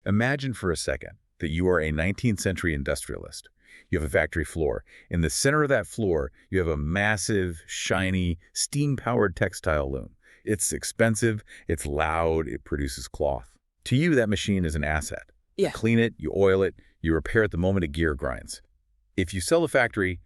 Imagine for a second that you are a 19th century industrialist. You have a factory floor. In the center of that floor, you have a massive, shiny, steam-powered textile loom. It's expensive, it's loud, it produces cloth. To you, that machine is an asset. Yeah. You clean it, you oil it, you repair it the moment a gear grinds. If you sell the factory,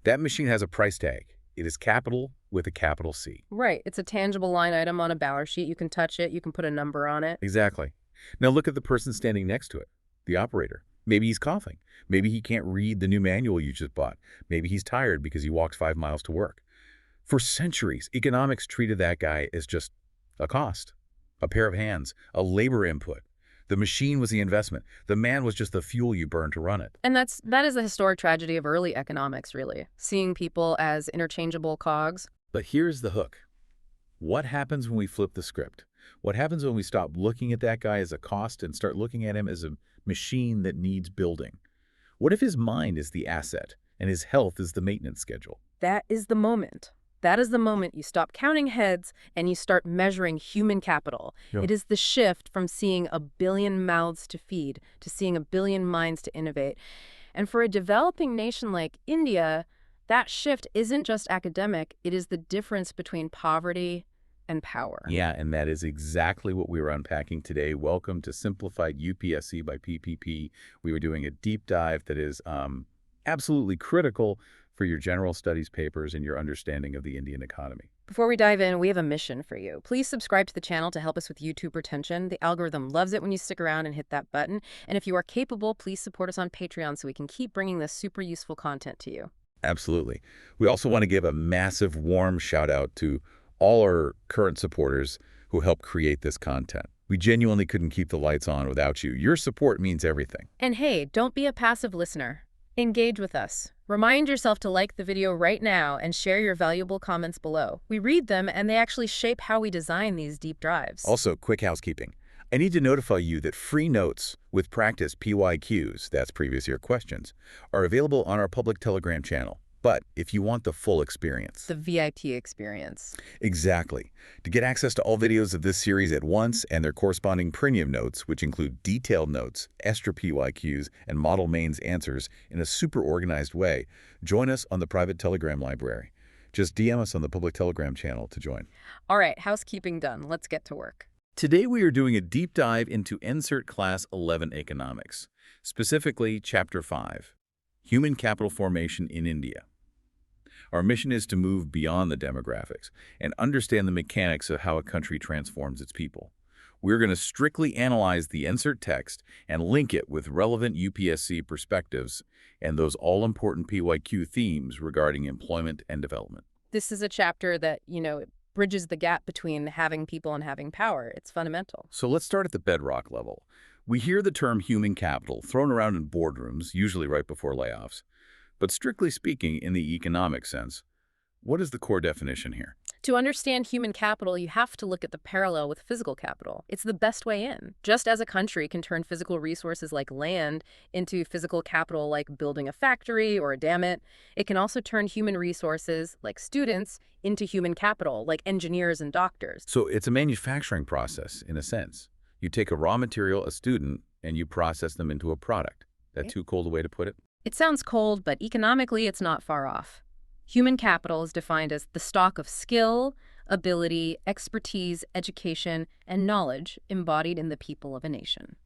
that machine has a price tag. It is capital with a capital C. Right. It's a tangible line item on a balance sheet. You can touch it. You can put a number on it. Exactly. Now look at the person standing next to it, the operator. Maybe he's coughing. Maybe he can't read the new manual you just bought. Maybe he's tired because he walks 5 miles to work. For centuries, economics treated that guy as just a cost, a pair of hands, a labor input. The machine was the investment. The man was just the fuel you burn to run it. And that is the historic tragedy of early economics, really. Seeing people as interchangeable cogs. But here's the hook. What happens when we flip the script? What happens when we stop looking at that guy as a cost and start looking at him as a machine that needs building? What if his mind is the asset and his health is the maintenance schedule? That is the moment. That is the moment you stop counting heads and you start measuring human capital. Yeah. It is the shift from seeing a billion mouths to feed to seeing a billion minds to innovate. And for a developing nation like India, that shift isn't just academic. It is the difference between poverty and power. Yeah, and that is exactly what we were unpacking today. Welcome to Simplified UPSC by PPP. We were doing a deep dive that is absolutely critical for your general studies papers and your understanding of the Indian economy. Before we dive in, we have a mission for you. Please subscribe to the channel to help us with YouTube retention. The algorithm loves it when you stick around and hit that button. And if you are capable, please support us on Patreon so we can keep bringing this super useful content to you. Absolutely. We also want to give a massive warm shout out to all our current supporters who helped create this content. We genuinely couldn't keep the lights on without you. Your support means everything. And hey, don't be a passive listener. Engage with us. Remind yourself to like the video right now and share your valuable comments below. We read them and they actually shape how we design these deep dives. Also, quick housekeeping. I need to notify you that free notes with practice PYQs, that's previous year questions, are available on our public Telegram channel. But if you want the full experience. The VIP experience. Exactly. To get access to all videos of this series at once and their corresponding premium notes, which include detailed notes, extra PYQs, and model mains answers in a super organized way, join us on the private Telegram library. Just DM us on the public Telegram channel to join. All right, housekeeping done. Let's get to work. Today we are doing a deep dive into NCERT Class 11 Economics, specifically Chapter 5, Human Capital Formation in India. Our mission is to move beyond the demographics and understand the mechanics of how a country transforms its people. We're going to strictly analyze the NCERT text and link it with relevant UPSC perspectives and those all-important PYQ themes regarding employment and development. This is a chapter that, it bridges the gap between having people and having power. It's fundamental. So let's start at the bedrock level. We hear the term human capital thrown around in boardrooms, usually right before layoffs. But strictly speaking, in the economic sense, what is the core definition here? To understand human capital, you have to look at the parallel with physical capital. It's the best way in. Just as a country can turn physical resources like land into physical capital like building a factory or a dam, it can also turn human resources like students into human capital like engineers and doctors. So it's a manufacturing process, in a sense. You take a raw material, a student, and you process them into a product. That too cold a way to put it? It sounds cold, but economically it's not far off. Human capital is defined as the stock of skill, ability, expertise, education, and knowledge embodied in the people of a nation.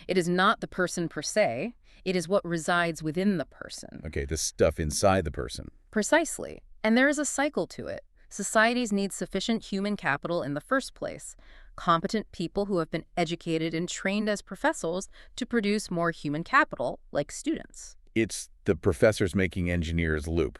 It is not the person per se, it is what resides within the person. Okay, the stuff inside the person. Precisely. And there is a cycle to it. Societies need sufficient human capital in the first place. Competent people who have been educated and trained as professors to produce more human capital, like students. It's the professors making engineers loop.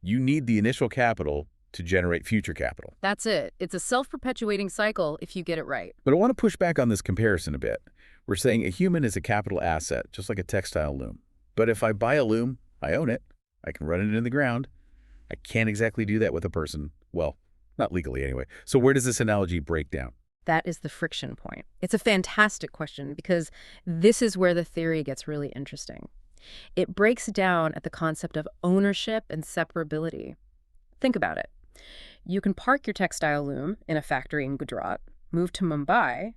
You need the initial capital to generate future capital. That's it. It's a self-perpetuating cycle if you get it right. But I want to push back on this comparison a bit. We're saying a human is a capital asset, just like a textile loom. But if I buy a loom, I own it. I can run it in the ground. I can't exactly do that with a person. Well, not legally anyway. So where does this analogy break down? That is the friction point. It's a fantastic question because this is where the theory gets really interesting. It breaks down at the concept of ownership and separability. Think about it. You can park your textile loom in a factory in Gujarat, move to Mumbai,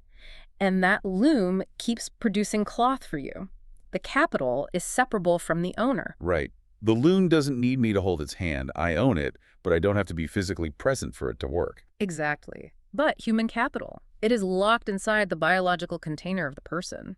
And that loom keeps producing cloth for you. The capital is separable from the owner. Right. The loom doesn't need me to hold its hand. I own it, but I don't have to be physically present for it to work. Exactly. But human capital, it is locked inside the biological container of the person.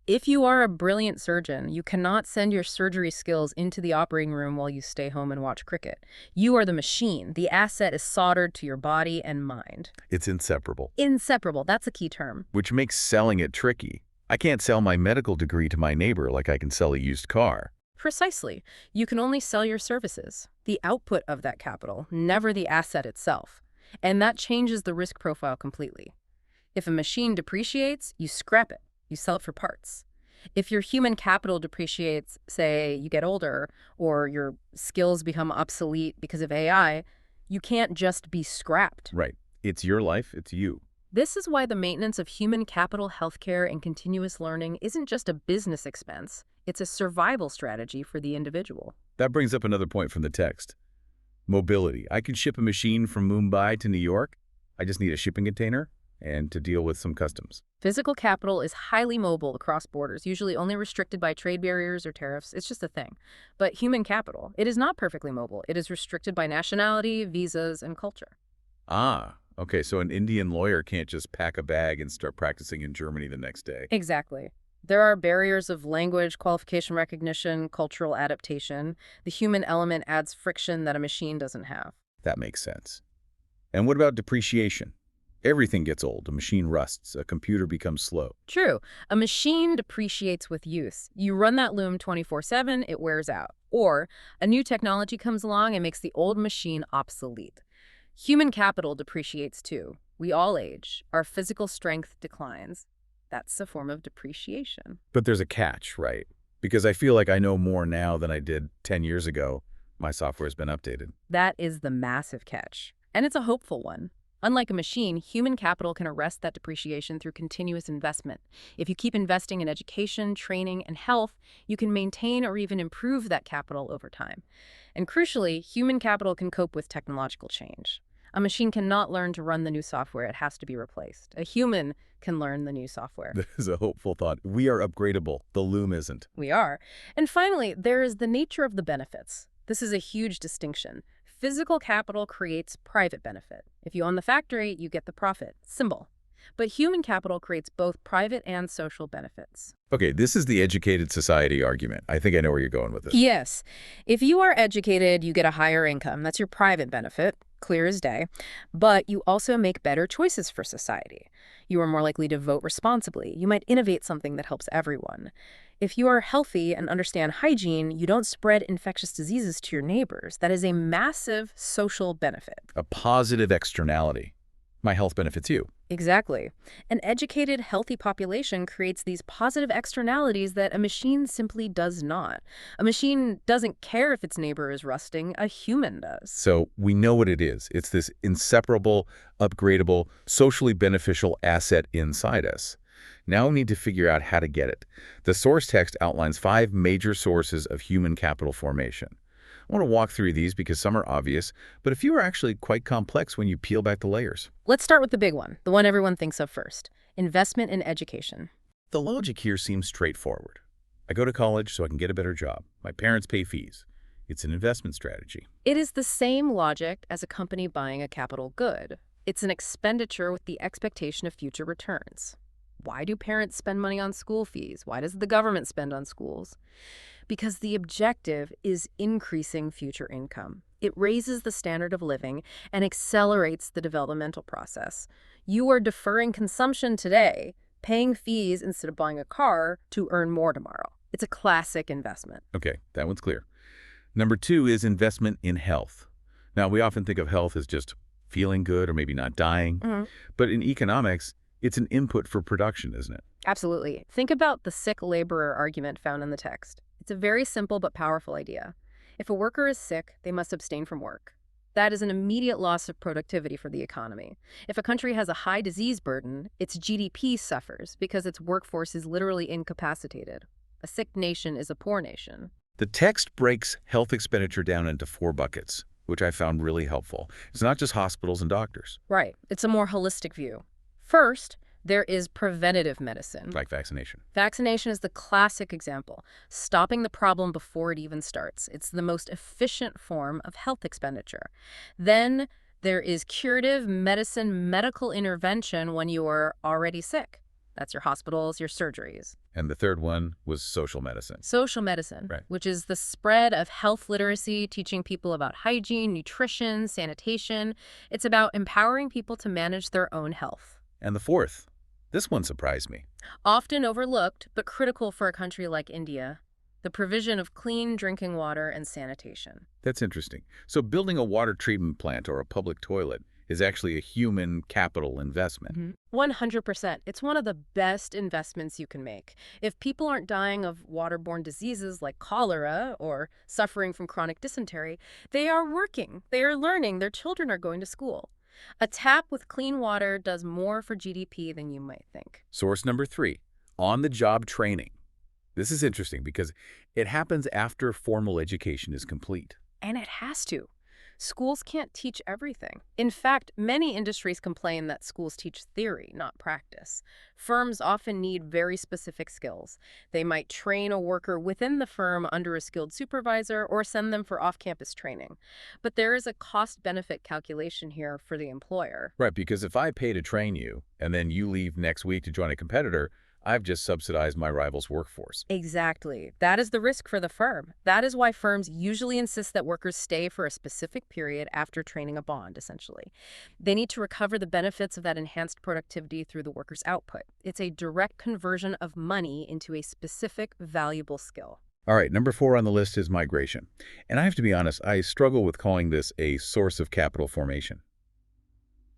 If you are a brilliant surgeon, you cannot send your surgery skills into the operating room while you stay home and watch cricket. You are the machine. The asset is soldered to your body and mind. It's inseparable. Inseparable, that's a key term. Which makes selling it tricky. I can't sell my medical degree to my neighbor like I can sell a used car. Precisely. You can only sell your services, the output of that capital, never the asset itself. And that changes the risk profile completely. If a machine depreciates, you scrap it. You sell it for parts. If your human capital depreciates, say you get older, or your skills become obsolete because of AI, you can't just be scrapped. Right. It's your life, it's you. This is why the maintenance of human capital, healthcare, and continuous learning isn't just a business expense. It's a survival strategy for the individual. That brings up another point from the text. Mobility. I can ship a machine from Mumbai to New York. I just need a shipping container and to deal with some customs. Physical capital is highly mobile across borders, usually only restricted by trade barriers or tariffs. It's just a thing. But human capital, it is not perfectly mobile. It is restricted by nationality, visas, and culture. Ah, okay, so an Indian lawyer can't just pack a bag and start practicing in Germany the next day. Exactly. There are barriers of language, qualification recognition, cultural adaptation. The human element adds friction that a machine doesn't have. That makes sense. And what about depreciation? Everything gets old. A machine rusts. A computer becomes slow. True. A machine depreciates with use. You run that loom 24/7, it wears out. Or a new technology comes along and makes the old machine obsolete. Human capital depreciates too. We all age. Our physical strength declines. That's a form of depreciation. But there's a catch, right? Because I feel like I know more now than I did 10 years ago. My software's been updated. That is the massive catch. And it's a hopeful one. Unlike a machine, human capital can arrest that depreciation through continuous investment. If you keep investing in education, training, and health, you can maintain or even improve that capital over time. And crucially, human capital can cope with technological change. A machine cannot learn to run the new software. It has to be replaced. A human can learn the new software. This is a hopeful thought. We are upgradable. The loom isn't. We are. And finally, there is the nature of the benefits. This is a huge distinction. Physical capital creates private benefit. If you own the factory, you get the profit. Symbol. But human capital creates both private and social benefits. Okay, this is the educated society argument. I think I know where you're going with this. Yes. If you are educated, you get a higher income. That's your private benefit, clear as day. But you also make better choices for society. You are more likely to vote responsibly. You might innovate something that helps everyone. If you are healthy and understand hygiene, you don't spread infectious diseases to your neighbors. That is a massive social benefit. A positive externality. My health benefits you. Exactly. An educated, healthy population creates these positive externalities that a machine simply does not. A machine doesn't care if its neighbor is rusting. A human does. So we know what it is. It's this inseparable, upgradable, socially beneficial asset inside us. Now we need to figure out how to get it. The source text outlines 5 major sources of human capital formation. I want to walk through these because some are obvious, but a few are actually quite complex when you peel back the layers. Let's start with the big one, the one everyone thinks of first: investment in education. The logic here seems straightforward. I go to college so I can get a better job. My parents pay fees. It's an investment strategy. It is the same logic as a company buying a capital good. It's an expenditure with the expectation of future returns. Why do parents spend money on school fees? Why does the government spend on schools? Because the objective is increasing future income. It raises the standard of living and accelerates the developmental process. You are deferring consumption today, paying fees instead of buying a car to earn more tomorrow. It's a classic investment. Okay, that one's clear. Number 2 is investment in health. Now, we often think of health as just feeling good or maybe not dying. But in economics, it's an input for production, isn't it? Absolutely. Think about the sick laborer argument found in the text. It's a very simple but powerful idea. If a worker is sick, they must abstain from work. That is an immediate loss of productivity for the economy. If a country has a high disease burden, its GDP suffers because its workforce is literally incapacitated. A sick nation is a poor nation. The text breaks health expenditure down into 4 buckets, which I found really helpful. It's not just hospitals and doctors. Right. It's a more holistic view. First, There is preventative medicine. Like vaccination. Vaccination is the classic example, stopping the problem before it even starts. It's the most efficient form of health expenditure. Then there is curative medicine, medical intervention when you are already sick. That's your hospitals, your surgeries. And the third one was social medicine. Social medicine, Right. which is the spread of health literacy, teaching people about hygiene, nutrition, sanitation. It's about empowering people to manage their own health. And the fourth, this one surprised me. Often overlooked, but critical for a country like India, the provision of clean drinking water and sanitation. That's interesting. So building a water treatment plant or a public toilet is actually a human capital investment. 100%. It's one of the best investments you can make. If people aren't dying of waterborne diseases like cholera or suffering from chronic dysentery, they are working, they are learning, their children are going to school. A tap with clean water does more for GDP than you might think. Source number 3, on-the-job training. This is interesting because it happens after formal education is complete. And it has to. Schools can't teach everything. In fact, many industries complain that schools teach theory, not practice. Firms often need very specific skills. They might train a worker within the firm under a skilled supervisor or send them for off-campus training. But there is a cost-benefit calculation here for the employer. Right, because if I pay to train you and then you leave next week to join a competitor, I've just subsidized my rival's workforce. Exactly. That is the risk for the firm. That is why firms usually insist that workers stay for a specific period after training a bond, essentially. They need to recover the benefits of that enhanced productivity through the worker's output. It's a direct conversion of money into a specific, valuable skill. All right, number 4 on the list is migration. And I have to be honest, I struggle with calling this a source of capital formation.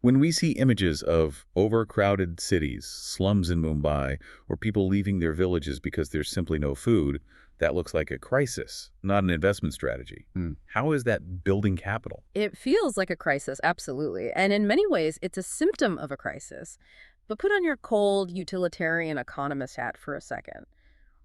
When we see images of overcrowded cities, slums in Mumbai, or people leaving their villages because there's simply no food, that looks like a crisis, not an investment strategy. How is that building capital? It feels like a crisis, absolutely. And in many ways, it's a symptom of a crisis. But put on your cold, utilitarian economist hat for a second.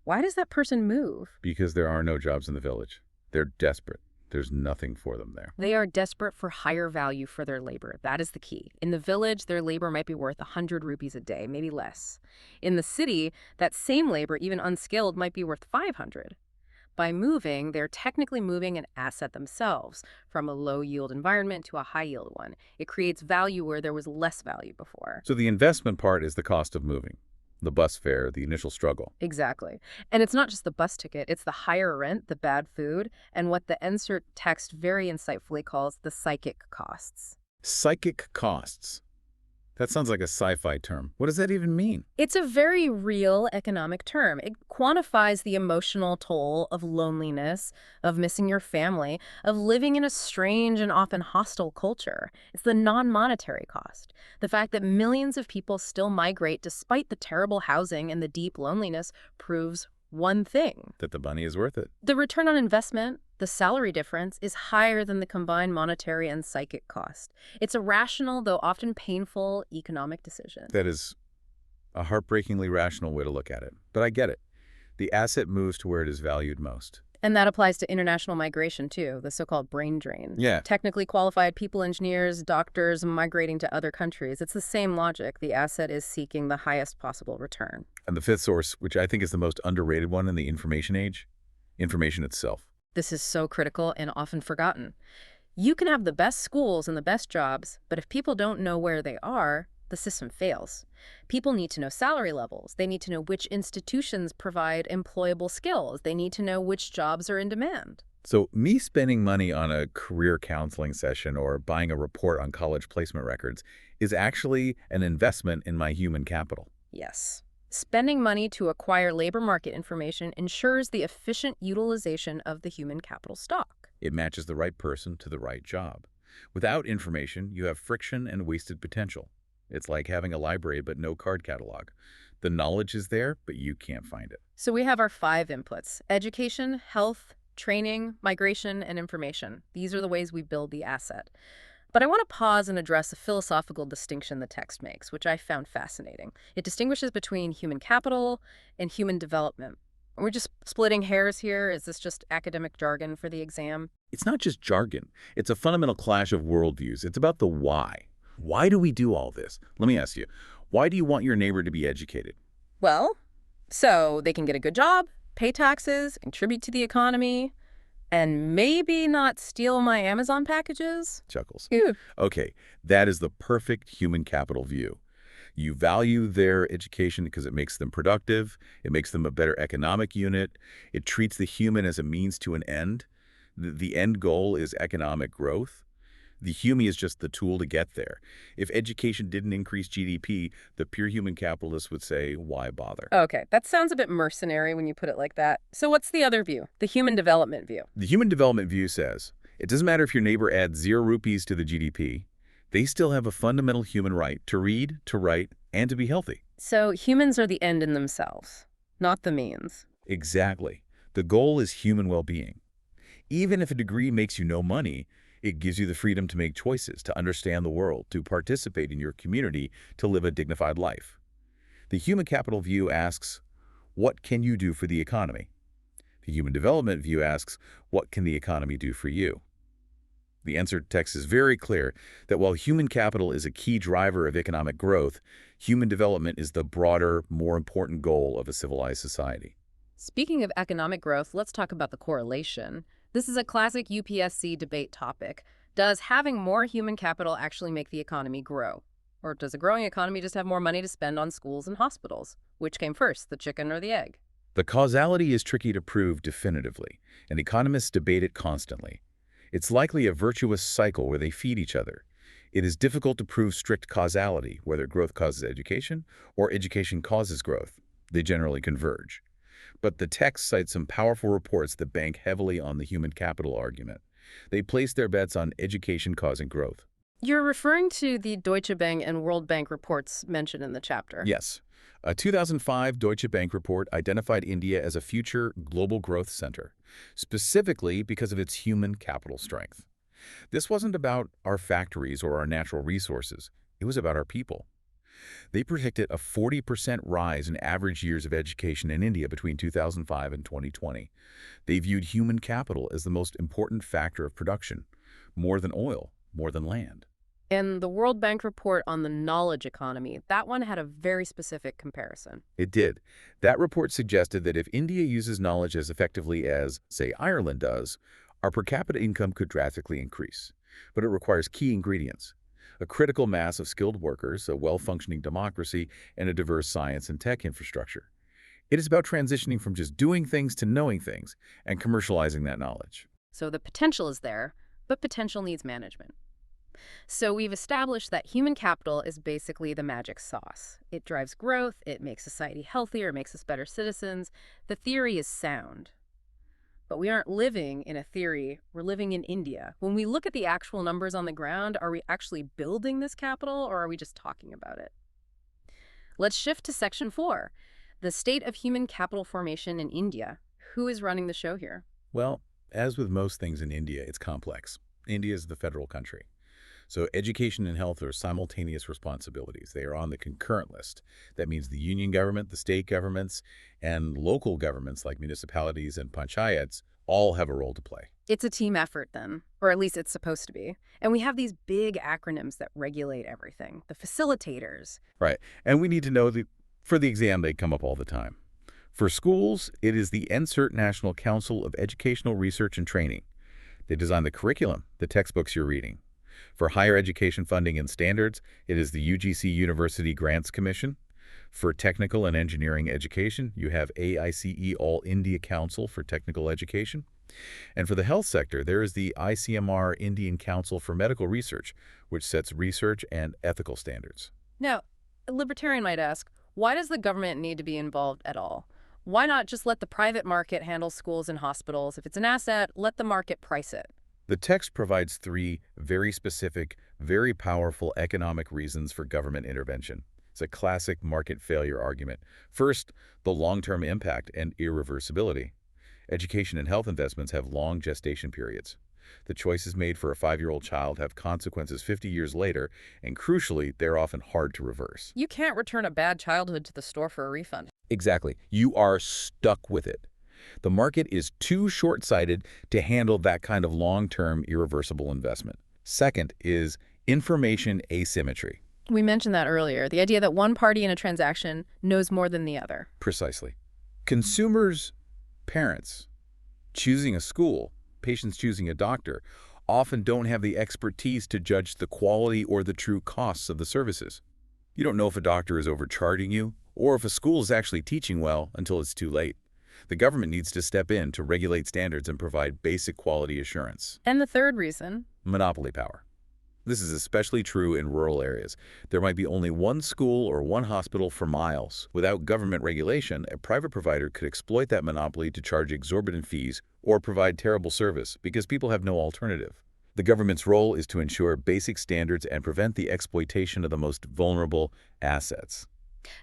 Why does that person move? Because there are no jobs in the village. They're desperate. There's nothing for them there. They are desperate for higher value for their labor. That is the key. In the village, their labor might be worth 100 rupees a day, maybe less. In the city, that same labor, even unskilled, might be worth 500. By moving, they're technically moving an asset themselves, from a low-yield environment to a high-yield one. It creates value where there was less value before. So the investment part is the cost of moving. The bus fare, the initial struggle. Exactly. And it's not just the bus ticket, it's the higher rent, the bad food, and what the NCERT text very insightfully calls the psychic costs. Psychic costs. That sounds like a sci-fi term. What does that even mean? It's a very real economic term. It quantifies the emotional toll of loneliness, of missing your family, of living in a strange and often hostile culture. It's the non-monetary cost. The fact that millions of people still migrate despite the terrible housing and the deep loneliness proves one thing. That the money is worth it. The return on investment, the salary difference, is higher than the combined monetary and psychic cost. It's a rational, though often painful, economic decision. That is a heartbreakingly rational way to look at it. But I get it. The asset moves to where it is valued most. And that applies to international migration, too, the so-called brain drain. Yeah. Technically qualified people, engineers, doctors migrating to other countries. It's the same logic. The asset is seeking the highest possible return. And the fifth source, which I think is the most underrated one in the information age, information itself. This is so critical and often forgotten. You can have the best schools and the best jobs, but if people don't know where they are, the system fails. People need to know salary levels. They need to know which institutions provide employable skills. They need to know which jobs are in demand. So me spending money on a career counseling session or buying a report on college placement records is actually an investment in my human capital. Yes. Spending money to acquire labor market information ensures the efficient utilization of the human capital stock. It matches the right person to the right job. Without information, you have friction and wasted potential. It's like having a library but no card catalog. The knowledge is there, but you can't find it. So we have our 5 inputs: education, health, training, migration, and information. These are the ways we build the asset. But I want to pause and address a philosophical distinction the text makes, which I found fascinating. It distinguishes between human capital and human development. We're just splitting hairs here. Is this just academic jargon for the exam? It's not just jargon. It's a fundamental clash of worldviews. It's about the why. Why do we do all this? Let me ask you, Why do you want your neighbor to be educated? Well, so they can get a good job, pay taxes, contribute to the economy, and maybe not steal my Amazon packages? Chuckles. Ew. Okay, that is the perfect human capital view. You value their education because it makes them productive, it makes them a better economic unit, it treats the human as a means to an end. The end goal is economic growth. The human is just the tool to get there. If education didn't increase GDP, the pure human capitalist would say, why bother? Okay, that sounds a bit mercenary when you put it like that. So what's the other view, the human development view? The human development view says, it doesn't matter if your neighbor adds 0 rupees to the GDP, they still have a fundamental human right to read, to write, and to be healthy. So humans are the end in themselves, not the means. Exactly. The goal is human well-being. Even if a degree makes you no money, it gives you the freedom to make choices, to understand the world, to participate in your community, to live a dignified life. The human capital view asks, what can you do for the economy? The human development view asks, what can the economy do for you? The NCERT text is very clear that while human capital is a key driver of economic growth, human development is the broader, more important goal of a civilized society. Speaking of economic growth, let's talk about the correlation. This is a classic UPSC debate topic. Does having more human capital actually make the economy grow? Or does a growing economy just have more money to spend on schools and hospitals? Which came first, the chicken or the egg? The causality is tricky to prove definitively, and economists debate it constantly. It's likely a virtuous cycle where they feed each other. It is difficult to prove strict causality, whether growth causes education or education causes growth. They generally converge. But the text cites some powerful reports that bank heavily on the human capital argument. They place their bets on education causing growth. You're referring to the Deutsche Bank and World Bank reports mentioned in the chapter. Yes. A 2005 Deutsche Bank report identified India as a future global growth center, specifically because of its human capital strength. This wasn't about our factories or our natural resources. It was about our people. They predicted a 40% rise in average years of education in India between 2005 and 2020. They viewed human capital as the most important factor of production, more than oil, more than land. And the World Bank report on the knowledge economy, that one had a very specific comparison. It did. That report suggested that if India uses knowledge as effectively as, say, Ireland does, our per capita income could drastically increase. But it requires key ingredients: a critical mass of skilled workers, a well-functioning democracy, and a diverse science and tech infrastructure. It is about transitioning from just doing things to knowing things and commercializing that knowledge. So the potential is there, but potential needs management. So we've established that human capital is basically the magic sauce. It drives growth, it makes society healthier, makes us better citizens. The theory is sound. But we aren't living in a theory, we're living in India. When we look at the actual numbers on the ground, are we actually building this capital or are we just talking about it? Let's shift to Section 4, the state of human capital formation in India. Who is running the show here? Well, as with most things in India, it's complex. India is the federal country. So education and health are simultaneous responsibilities. They are on the concurrent list. That means the union government, the state governments, and local governments like municipalities and panchayats all have a role to play. It's a team effort then, or at least it's supposed to be. And we have these big acronyms that regulate everything. The facilitators. Right. And we need to know that for the exam, they come up all the time. For schools, it is the NCERT National Council of Educational Research and Training. They design the curriculum, the textbooks you're reading. For higher education funding and standards, it is the UGC University Grants Commission. For technical and engineering education, you have AICE All India Council for Technical Education. And for the health sector, there is the ICMR Indian Council for Medical Research, which sets research and ethical standards. Now, a libertarian might ask, why does the government need to be involved at all? Why not just let the private market handle schools and hospitals? If it's an asset, let the market price it. The text provides 3 very specific, very powerful economic reasons for government intervention. It's a classic market failure argument. First, the long-term impact and irreversibility. Education and health investments have long gestation periods. The choices made for a 5-year-old child have consequences 50 years later, and crucially, they're often hard to reverse. You can't return a bad childhood to the store for a refund. Exactly. You are stuck with it. The market is too short-sighted to handle that kind of long-term irreversible investment. Second is information asymmetry. We mentioned that earlier, the idea that one party in a transaction knows more than the other. Precisely. Consumers, parents, choosing a school, patients choosing a doctor, often don't have the expertise to judge the quality or the true costs of the services. You don't know if a doctor is overcharging you or if a school is actually teaching well until it's too late. The government needs to step in to regulate standards and provide basic quality assurance. And the third reason? Monopoly power. This is especially true in rural areas. There might be only one school or one hospital for miles. Without government regulation, a private provider could exploit that monopoly to charge exorbitant fees or provide terrible service because people have no alternative. The government's role is to ensure basic standards and prevent the exploitation of the most vulnerable assets.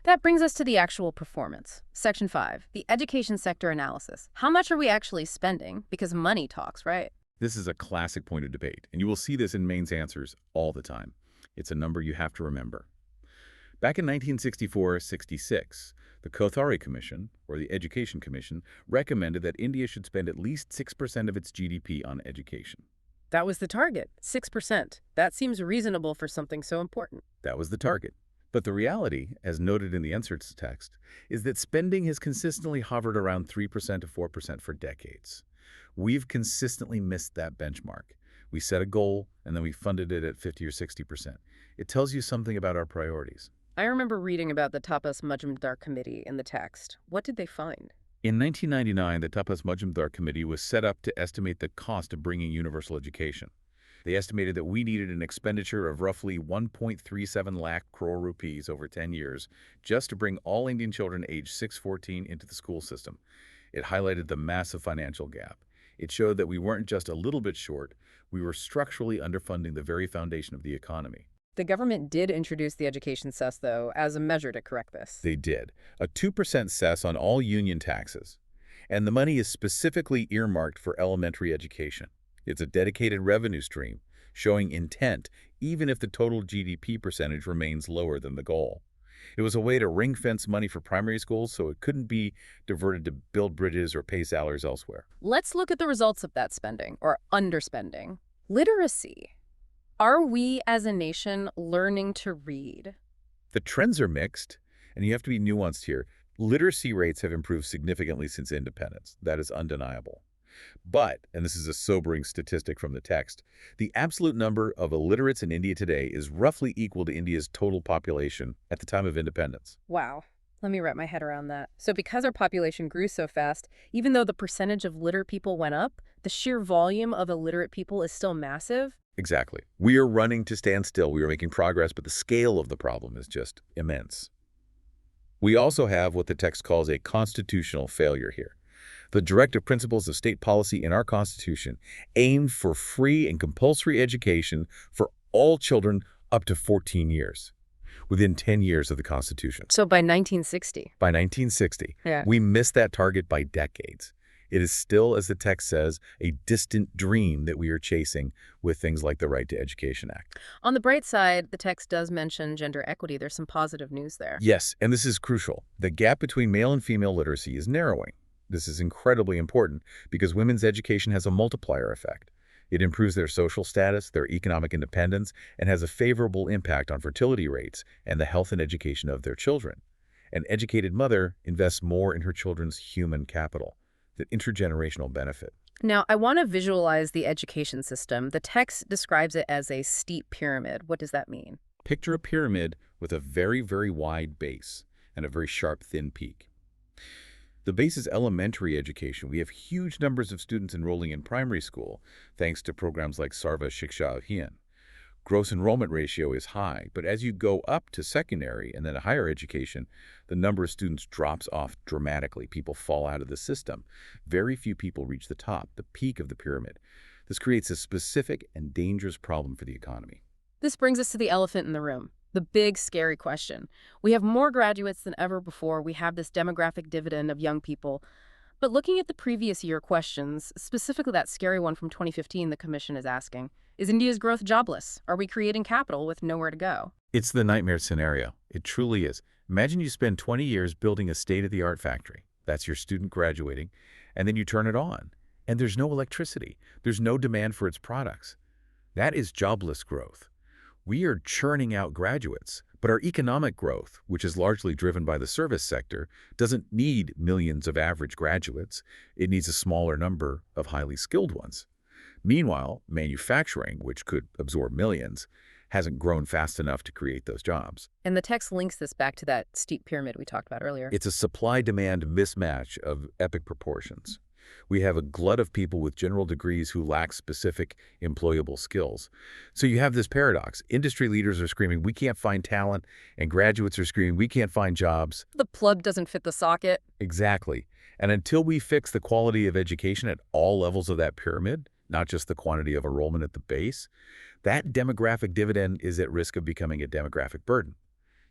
That brings us to the actual performance. Section 5, the education sector analysis. How much are we actually spending? Because money talks, right? This is a classic point of debate, and you will see this in mains answers all the time. It's a number you have to remember. Back in 1964-66, the Kothari Commission, or the Education Commission, recommended that India should spend at least 6% of its GDP on education. That was the target, 6%. That seems reasonable for something so important. That was the target. But the reality, as noted in the NCERT's text, is that spending has consistently hovered around 3% to 4% for decades. We've consistently missed that benchmark. We set a goal, and then we funded it at 50 or 60%. It tells you something about our priorities. I remember reading about the Tapas Majumdar Committee in the text. What did they find? In 1999, the Tapas Majumdar Committee was set up to estimate the cost of bringing universal education. They estimated that we needed an expenditure of roughly 1.37 lakh crore rupees over 10 years just to bring all Indian children aged 6-14 into the school system. It highlighted the massive financial gap. It showed that we weren't just a little bit short, we were structurally underfunding the very foundation of the economy. The government did introduce the education cess, though, as a measure to correct this. They did. A 2% cess on all union taxes. And the money is specifically earmarked for elementary education. It's a dedicated revenue stream, showing intent even if the total GDP percentage remains lower than the goal. It was a way to ring-fence money for primary schools so it couldn't be diverted to build bridges or pay salaries elsewhere. Let's look at the results of that spending, or underspending. Literacy. Are we as a nation learning to read? The trends are mixed, and you have to be nuanced here. Literacy rates have improved significantly since independence. That is undeniable. But, and this is a sobering statistic from the text, the absolute number of illiterates in India today is roughly equal to India's total population at the time of independence. Wow. Let me wrap my head around that. So because our population grew so fast, even though the percentage of literate people went up, the sheer volume of illiterate people is still massive? Exactly. We are running to stand still. We are making progress, but the scale of the problem is just immense. We also have what the text calls a constitutional failure here. The directive principles of state policy in our Constitution aim for free and compulsory education for all children up to 14 years, within 10 years of the Constitution. So by 1960? By 1960. Yeah. We missed that target by decades. It is still, as the text says, a distant dream that we are chasing with things like the Right to Education Act. On the bright side, the text does mention gender equity. There's some positive news there. Yes, and this is crucial. The gap between male and female literacy is narrowing. This is incredibly important because women's education has a multiplier effect. It improves their social status, their economic independence, and has a favorable impact on fertility rates and the health and education of their children. An educated mother invests more in her children's human capital, the intergenerational benefit. Now, I want to visualize the education system. The text describes it as a steep pyramid. What does that mean? Picture a pyramid with a very, very wide base and a very sharp, thin peak. The base is elementary education. We have huge numbers of students enrolling in primary school, thanks to programs like Sarva Shiksha Abhiyan. Gross enrollment ratio is high, but as you go up to secondary and then higher education, the number of students drops off dramatically. People fall out of the system. Very few people reach the top, the peak of the pyramid. This creates a specific and dangerous problem for the economy. This brings us to the elephant in the room. The big, scary question. We have more graduates than ever before. We have this demographic dividend of young people. But looking at the previous year questions, specifically that scary one from 2015, the Commission is asking, is India's growth jobless? Are we creating capital with nowhere to go? It's the nightmare scenario. It truly is. Imagine you spend 20 years building a state-of-the-art factory. That's your student graduating. And then you turn it on. And there's no electricity. There's no demand for its products. That is jobless growth. We are churning out graduates, but our economic growth, which is largely driven by the service sector, doesn't need millions of average graduates. It needs a smaller number of highly skilled ones. Meanwhile, manufacturing, which could absorb millions, hasn't grown fast enough to create those jobs. And the text links this back to that steep pyramid we talked about earlier. It's a supply-demand mismatch of epic proportions. We have a glut of people with general degrees who lack specific employable skills. So you have this paradox. Industry leaders are screaming, we can't find talent, and graduates are screaming, we can't find jobs. The plug doesn't fit the socket. Exactly. And until we fix the quality of education at all levels of that pyramid, not just the quantity of enrollment at the base, that demographic dividend is at risk of becoming a demographic burden.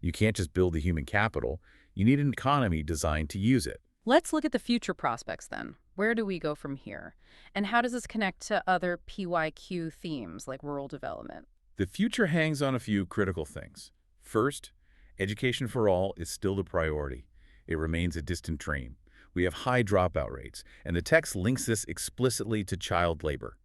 You can't just build the human capital. You need an economy designed to use it. Let's look at the future prospects then. Where do we go from here? And how does this connect to other PYQ themes like rural development? The future hangs on a few critical things. First, education for all is still the priority. It remains a distant dream. We have high dropout rates, and the text links this explicitly to child labor.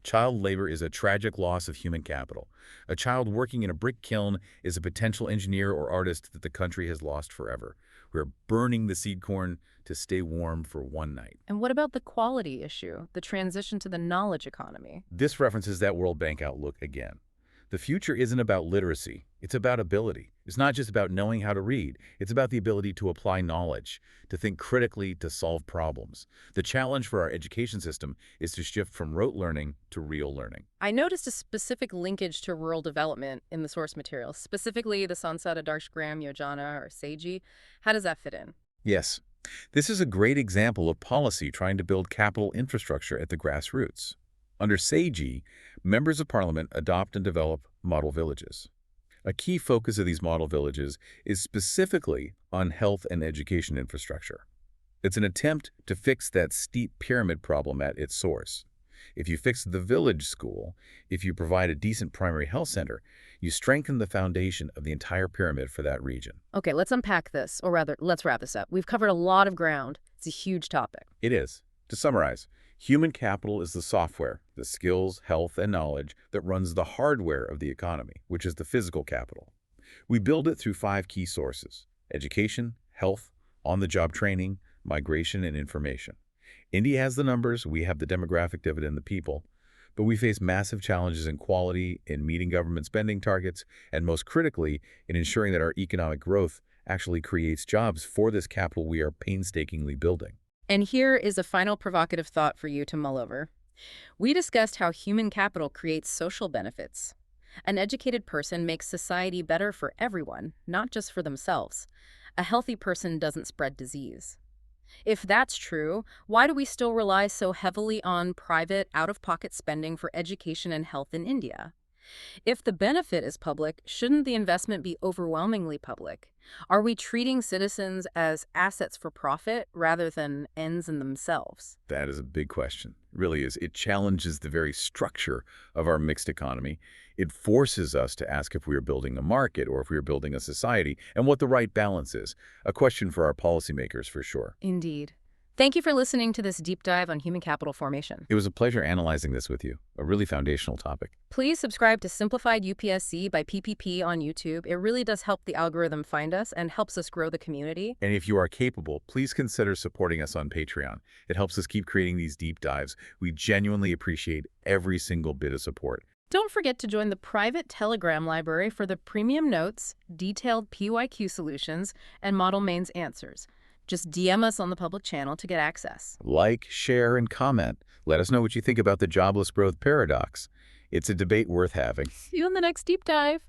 Child labor is a tragic loss of human capital. A child working in a brick kiln is a potential engineer or artist that the country has lost forever. We're burning the seed corn to stay warm for one night. And what about the quality issue, the transition to the knowledge economy? This references that World Bank outlook again. The future isn't about literacy. It's about ability. It's not just about knowing how to read. It's about the ability to apply knowledge, to think critically, to solve problems. The challenge for our education system is to shift from rote learning to real learning. I noticed a specific linkage to rural development in the source materials, specifically the Sansad Adarshgram Yojana or SAGI. How does that fit in? Yes, this is a great example of policy trying to build capital infrastructure at the grassroots. Under SAGI, members of parliament adopt and develop model villages. A key focus of these model villages is specifically on health and education infrastructure. It's an attempt to fix that steep pyramid problem at its source. If you fix the village school, if you provide a decent primary health center, you strengthen the foundation of the entire pyramid for that region. Okay, let's unpack this, or rather, let's wrap this up. We've covered a lot of ground. It's a huge topic. It is. To summarize, human capital is the software, the skills, health, and knowledge that runs the hardware of the economy, which is the physical capital. We build it through 5 key sources: education, health, on-the-job training, migration, and information. India has the numbers, we have the demographic dividend, the people, but we face massive challenges in quality, in meeting government spending targets, and most critically, in ensuring that our economic growth actually creates jobs for this capital we are painstakingly building. And here is a final provocative thought for you to mull over. We discussed how human capital creates social benefits. An educated person makes society better for everyone, not just for themselves. A healthy person doesn't spread disease. If that's true, why do we still rely so heavily on private, out-of-pocket spending for education and health in India? If the benefit is public, shouldn't the investment be overwhelmingly public? Are we treating citizens as assets for profit rather than ends in themselves? That is a big question. It really is. It challenges the very structure of our mixed economy. It forces us to ask if we are building a market or if we are building a society and what the right balance is. A question for our policymakers, for sure. Indeed. Thank you for listening to this deep dive on human capital formation. It was a pleasure analyzing this with you, a really foundational topic. Please subscribe to Simplified UPSC by PPP on YouTube. It really does help the algorithm find us and helps us grow the community. And if you are capable, please consider supporting us on Patreon. It helps us keep creating these deep dives. We genuinely appreciate every single bit of support. Don't forget to join the private Telegram library for the premium notes, detailed PYQ solutions, and model mains answers. Just DM us on the public channel to get access. Like, share, and comment. Let us know what you think about the jobless growth paradox. It's a debate worth having. See you in the next deep dive.